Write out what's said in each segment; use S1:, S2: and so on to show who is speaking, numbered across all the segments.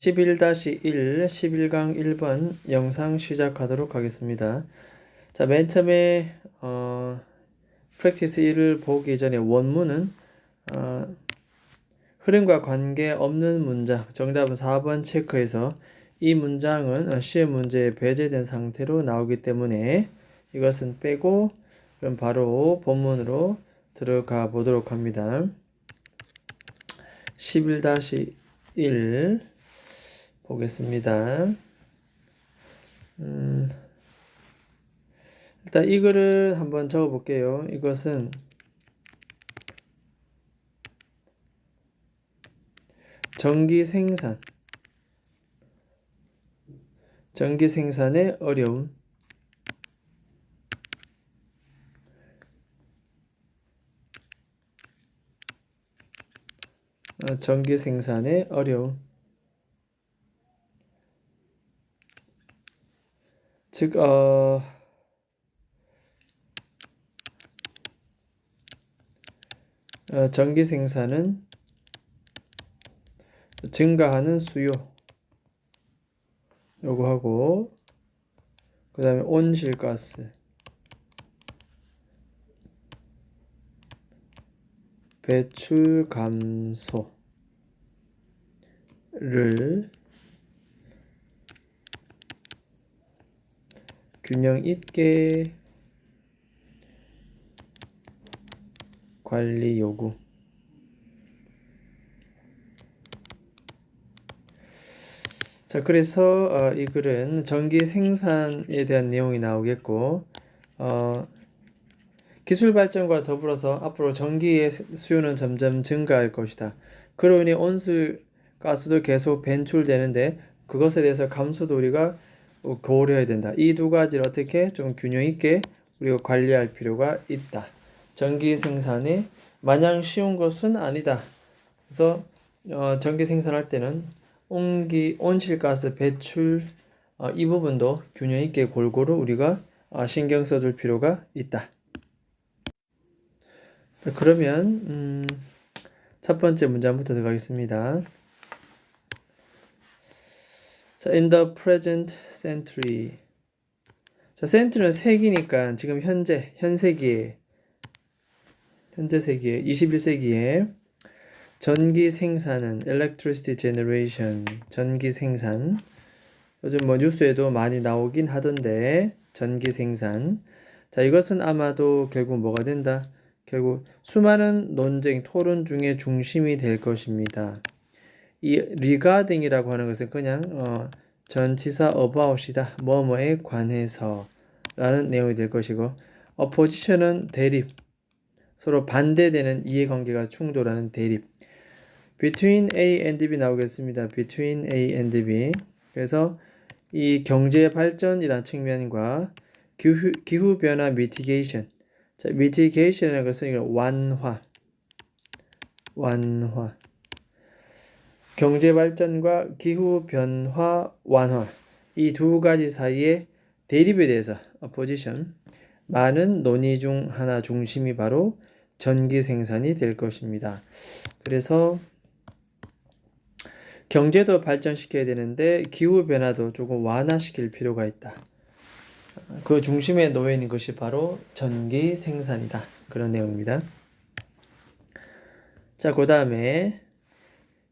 S1: 11-1, 11강 1번 영상 시작하도록 하겠습니다. 자, 맨 처음에 프랙티스 1을 보기 전에 원문은 흐름과 관계 없는 문장, 정답은 4번 체크해서 이 문장은 시험 문제에 배제된 상태로 나오기 때문에 이것은 빼고 그럼 바로 본문으로 들어가 보도록 합니다. 11-1 보겠습니다. 일단 이 글을 한번 적어 볼게요. 이것은 전기 생산의 어려움. 전기 생산의 어려움. 즉, 전기 생산은 증가하는 수요 요구하고 그 다음에 온실가스 배출 감소를 균형 있게 관리 요구. 자, 그래서 이 글은 전기 생산에 대한 내용이 나오겠고 기술 발전과 더불어서 앞으로 전기의 수요는 점점 증가할 것이다. 그로 인해 온실가스도 계속 배출되는데 그것에 대해서 감소도 우리가 고려해야 된다. 이 두 가지를 어떻게 좀 균형 있게 우리가 관리할 필요가 있다. 전기 생산이 마냥 쉬운 것은 아니다. 그래서 전기 생산할 때는 온실가스 배출 이 부분도 균형 있게 골고루 우리가 신경 써줄 필요가 있다. 그러면 첫 번째 문장부터 들어가겠습니다. 자, in the present century. 자, century는 세기니까 지금 현재 세기에 21세기에 전기 생산은 electricity generation, 전기 생산. 요즘 뭐 뉴스에도 많이 나오긴 하던데 전기 생산. 자, 이것은 아마도 결국 뭐가 된다? 결국 수많은 논쟁, 토론 중에 중심이 될 것입니다. 이 regarding이라고 하는 것은 그냥 전치사 about이다. 뭐뭐에 관해서 라는 내용이 될 것이고 opposition은 대립, 서로 반대되는 이해관계가 충돌하는 대립. between A and B 나오겠습니다. between A and B. 그래서 이 경제 발전이라는 측면과 기후변화 mitigation. 자, mitigation이라는 것은 완화. 경제 발전과 기후 변화 완화 이 두 가지 사이의 대립에 대해서 opposition 많은 논의 중 하나 중심이 바로 전기 생산이 될 것입니다. 그래서 경제도 발전시켜야 되는데 기후 변화도 조금 완화시킬 필요가 있다. 그 중심에 놓여 있는 것이 바로 전기 생산이다. 그런 내용입니다. 자, 그 다음에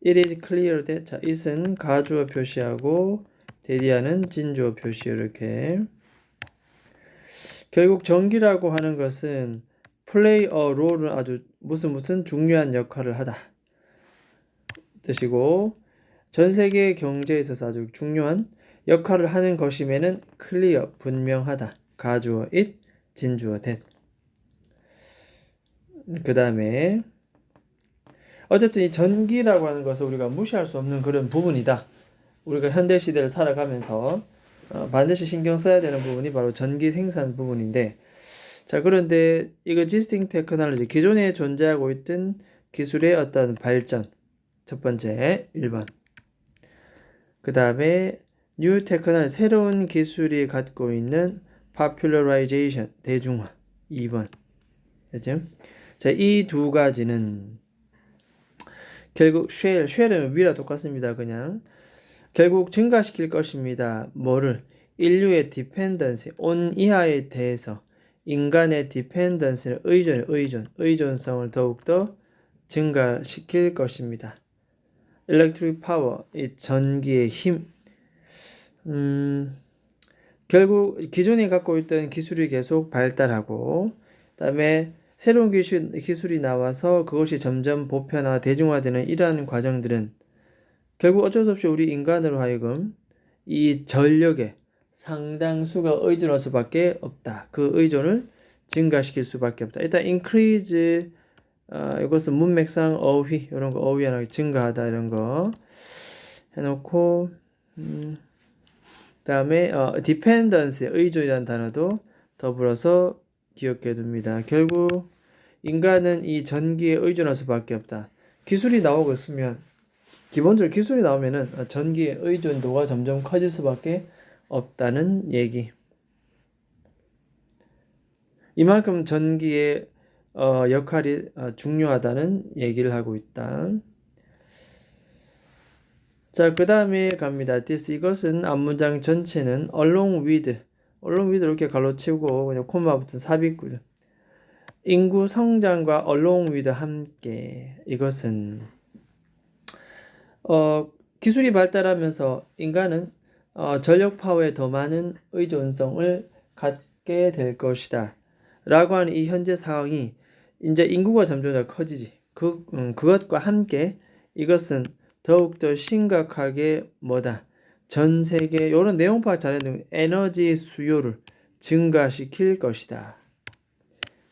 S1: It is clear that 자, it은 가주어 표시하고 대디하는 진주어 표시 이렇게. 결국 전기라고 하는 것은 play a role은 아주 무슨 중요한 역할을 하다 뜻이고 전 세계 경제에 있어서 아주 중요한 역할을 하는 것임에는 clear 분명하다. 가주어 it, 진주어 that. 그 다음에 어쨌든 이 전기라고 하는 것은 우리가 무시할 수 없는 그런 부분이다. 우리가 현대 시대를 살아가면서 반드시 신경 써야 되는 부분이 바로 전기 생산 부분인데, 자, 그런데 이거 existing technology 기존에 존재하고 있던 기술의 어떤 발전 첫 번째 1번. 그 다음에 new technology 새로운 기술이 갖고 있는 popularization 대중화 2번. 그죠? 자, 이 두 가지는 결국 쉘은 위라 똑같습니다. 그냥 결국 증가시킬 것입니다. 뭐를? 인류의 디펜던시, 온 이하에 대해서 인간의 디펜던시를 의존성을 더욱더 증가시킬 것입니다. electric power, 이 전기의 힘. 결국 기존에 갖고 있던 기술이 계속 발달하고, 그다음에 새로운 기술이 나와서 그것이 점점 보편화, 대중화되는 이러한 과정들은 결국 어쩔 수 없이 우리 인간으로 하여금 이 전력에 상당수가 의존할 수밖에 없다. 그 의존을 증가시킬 수밖에 없다. 일단 increase, 이것은 문맥상 어휘, 이런 거 어휘 하나 증가하다 이런 거 해놓고, 다음에 dependence, 의존이라는 단어도 더불어서 기억해 둡니다. 결국 인간은 이 전기에 의존할 수밖에 없다. 기술이 나오고 있으면, 기본적으로 기술이 나오면은 전기의 의존도가 점점 커질 수밖에 없다는 얘기. 이만큼 전기의 역할이 중요하다는 얘기를 하고 있다. 자, 그 다음에 갑니다. 이것은 앞문장 전체는 along with 이렇게 갈로치우고 그냥 코마 붙은 삽입구죠. 인구 성장과 along with 함께, 이것은 기술이 발달하면서 인간은 전력 파워에 더 많은 의존성을 갖게 될 것이다 라고 하는 이 현재 상황이, 이제 인구가 점점 더 커지지. 그것과 함께 이것은 더욱더 심각하게 뭐다? 전 세계, 이런 내용 파악 잘해두면 에너지 수요를 증가시킬 것이다.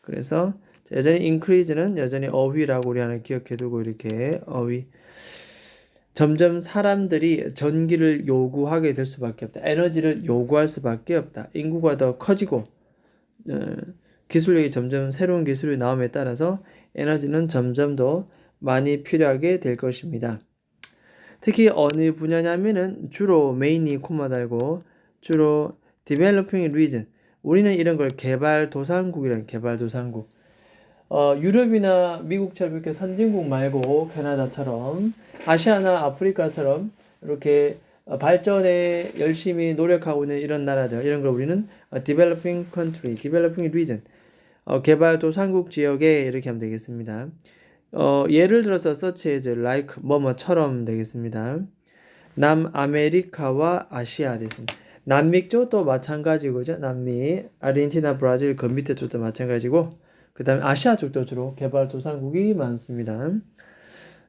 S1: 그래서 여전히 increase는 여전히 어휘라고 우리 하나 기억해두고, 이렇게 어휘. 점점 사람들이 전기를 요구하게 될 수밖에 없다. 에너지를 요구할 수밖에 없다. 인구가 더 커지고 기술력이 점점 새로운 기술이 나옴에 따라서 에너지는 점점 더 많이 필요하게 될 것입니다. 특히 어느 분야냐면은 주로 mainly 코마 달고, 주로 developing region, 우리는 이런 걸 개발도상국이라는, 개발도상국. 유럽이나 미국처럼 이렇게 선진국 말고 캐나다처럼 아시아나 아프리카처럼 이렇게 발전에 열심히 노력하고 있는 이런 나라들, 이런 걸 우리는 developing country, developing region, 개발도상국 지역에 이렇게 하면 되겠습니다. 예를 들어서 such as, like, 뭐뭐처럼 되겠습니다. 남아메리카와 아시아 됐습니다. 남미 쪽도 마찬가지고죠. 남미, 아르헨티나, 브라질 그 밑에 쪽도 마찬가지고, 그 다음에 아시아 쪽도 주로 개발도상국이 많습니다.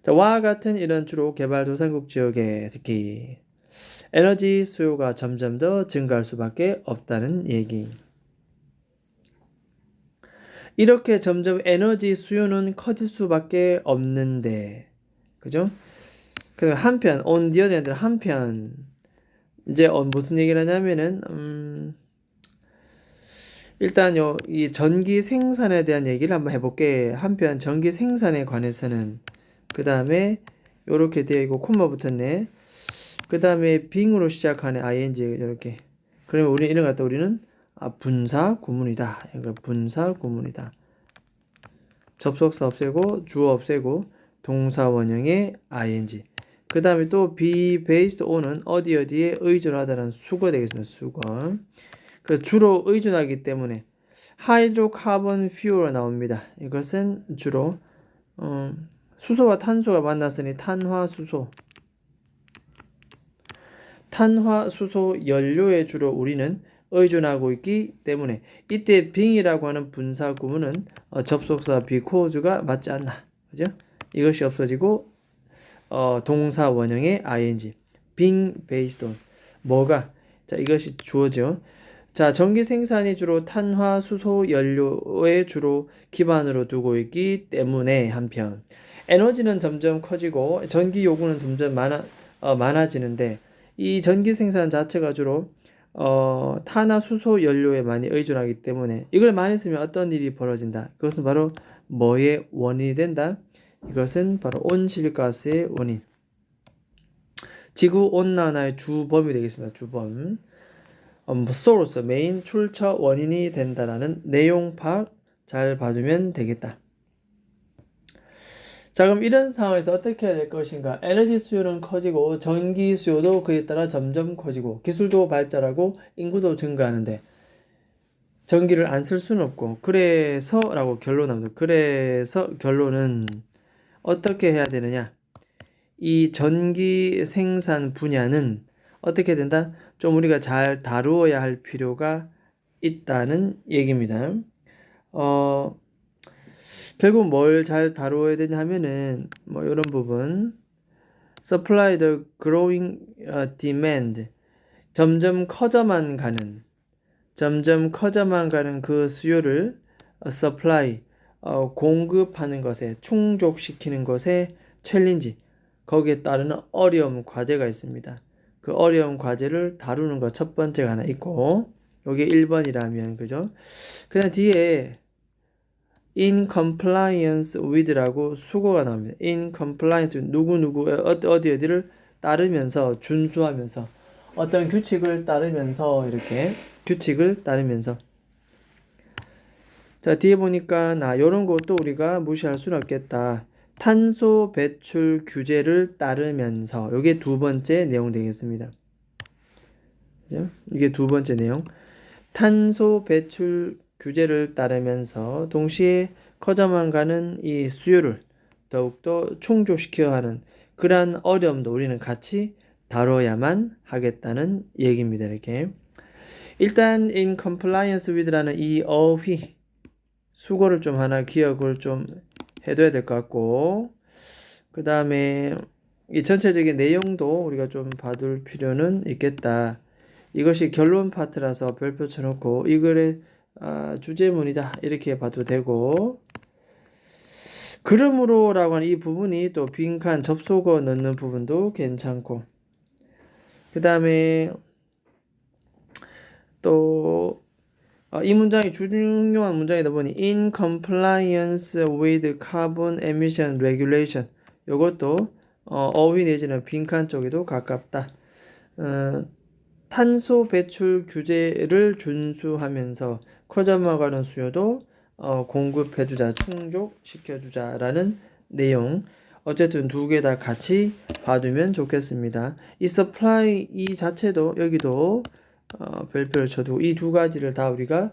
S1: 자, 와 같은 이런 주로 개발도상국 지역에 특히 에너지 수요가 점점 더 증가할 수밖에 없다는 얘기. 이렇게 점점 에너지 수요는 커질 수밖에 없는데, 그죠? 그 한편, on the other hand, 한편, 이제 무슨 얘기를 하냐면은, 일단 이 전기 생산에 대한 얘기를 한번 해볼게. 한편 전기 생산에 관해서는, 그 다음에 요렇게 되어 있고 콤마 붙었네. 그 다음에 빙으로 시작하는 ing 이렇게. 그러면 우리 이런 거 갖다 우리는 분사 구문이다. 이거 분사 구문이다. 접속사 없애고 주어 없애고 동사 원형의 ing. 그 다음에 또 be based on은 어디에 의존하다는 수거 되겠습니다. 수거. 그 주로 의존하기 때문에 하이드로카본 퓨어가 나옵니다. 이것은 주로 수소와 탄소가 만났으니 탄화수소 연료에 주로 우리는 의존하고 있기 때문에 이때 빙이라고 하는 분사 구문은 접속사 because가 맞지 않나, 그죠? 이것이 없어지고 동사 원형의 ing, being based on, 뭐가, 자, 이것이 주어죠. 자, 전기 생산이 주로 탄화, 수소, 연료에 주로 기반으로 두고 있기 때문에 한편 에너지는 점점 커지고 전기 요구는 점점 많아지는데, 이 전기 생산 자체가 주로 탄화, 수소, 연료에 많이 의존하기 때문에 이걸 많이 쓰면 어떤 일이 벌어진다. 그것은 바로 뭐의 원인이 된다? 이것은 바로 온실가스의 원인, 지구온난화의 주범이 되겠습니다. 주범. source, 메인, 출처, 원인이 된다라는 내용 파악 잘 봐주면 되겠다. 자, 그럼 이런 상황에서 어떻게 해야 될 것인가? 에너지 수요는 커지고 전기 수요도 그에 따라 점점 커지고 기술도 발달하고 인구도 증가하는데 전기를 안 쓸 수는 없고 그래서라고 결론합니다. 그래서 결론은 어떻게 해야 되느냐? 이 전기 생산 분야는 어떻게 된다? 좀 우리가 잘 다루어야 할 필요가 있다는 얘기입니다. 어, 결국 뭘 잘 다루어야 되냐 하면은 뭐 이런 부분 supply the growing demand 점점 커져만 가는 그 수요를 supply 공급하는 것에 충족시키는 것에 챌린지 거기에 따르는 어려움 과제가 있습니다. 그 어려운 과제를 다루는 것 첫 번째가 하나 있고 요게 1번이라면 그죠? 그냥 뒤에 in compliance with라고 수거가 나옵니다. in compliance with 누구 어디를 따르면서 준수하면서 어떤 규칙을 따르면서 이렇게 규칙을 따르면서 자 뒤에 보니까 요런 것도 우리가 무시할 수는 없겠다. 탄소 배출 규제를 따르면서 요게 두 번째 내용 되겠습니다. 그죠? 이게 두 번째 내용. 탄소 배출 규제를 따르면서 동시에 커져만 가는 이 수요를 더욱더 충족시켜야 하는 그러한 어려움도 우리는 같이 다뤄야만 하겠다는 얘기입니다. 이렇게 일단 in compliance with라는 이 어휘 수고를 좀 하나 기억을 좀 해둬야 될 것 같고 그 다음에 이 전체적인 내용도 우리가 좀 봐둘 필요는 있겠다. 이것이 결론 파트라서 별표 쳐놓고 이 글의 주제문이다 이렇게 봐도 되고 그러므로라고 하는 이 부분이 또 빈칸 접속어 넣는 부분도 괜찮고 그 다음에 또 이 문장이 중요한 문장이다 보니 in compliance with carbon emission regulation 이것도 어휘 내지는 빈칸 쪽에도 가깝다. 탄소 배출 규제를 준수하면서 커져나가는 수요도 공급해주자, 충족시켜주자라는 내용. 어쨌든 두 개 다 같이 봐두면 좋겠습니다. 이 supply 이 자체도 여기도 별표를 쳐두고 이 두 가지를 다 우리가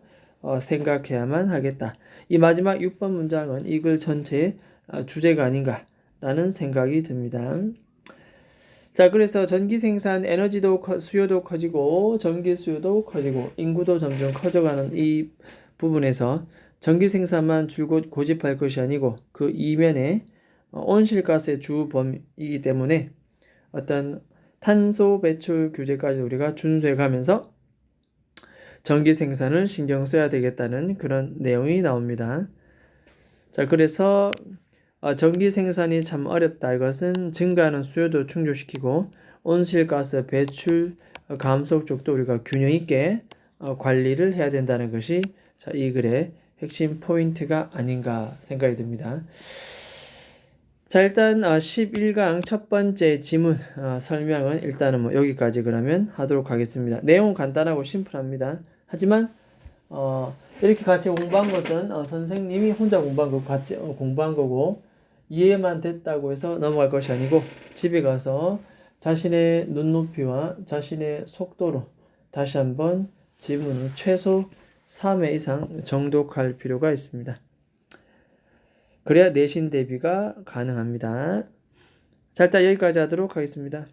S1: 생각해야만 하겠다. 이 마지막 6번 문장은 이 글 전체의 주제가 아닌가라는 생각이 듭니다. 자, 그래서 전기 생산 에너지도 수요도 커지고 전기 수요도 커지고 인구도 점점 커져가는 이 부분에서 전기 생산만 줄곧 고집할 것이 아니고 그 이면에 온실가스의 주범이기 때문에 어떤 탄소 배출 규제까지 우리가 준수해 가면서 전기 생산을 신경 써야 되겠다는 그런 내용이 나옵니다. 자, 그래서 전기 생산이 참 어렵다. 이것은 증가하는 수요도 충족시키고 온실가스 배출 감속 쪽도 우리가 균형 있게 관리를 해야 된다는 것이 이 글의 핵심 포인트가 아닌가 생각이 듭니다. 자, 일단 11강 첫 번째 지문 설명은 일단은 뭐 여기까지 그러면 하도록 하겠습니다. 내용은 간단하고 심플합니다. 하지만 이렇게 같이 공부한 것은 선생님이 혼자 공부한 거고 같이 공부한 거고 이해만 됐다고 해서 넘어갈 것이 아니고 집에 가서 자신의 눈높이와 자신의 속도로 다시 한번 지문을 최소 3회 이상 정독할 필요가 있습니다. 그래야 내신 대비가 가능합니다. 자, 일단 여기까지 하도록 하겠습니다.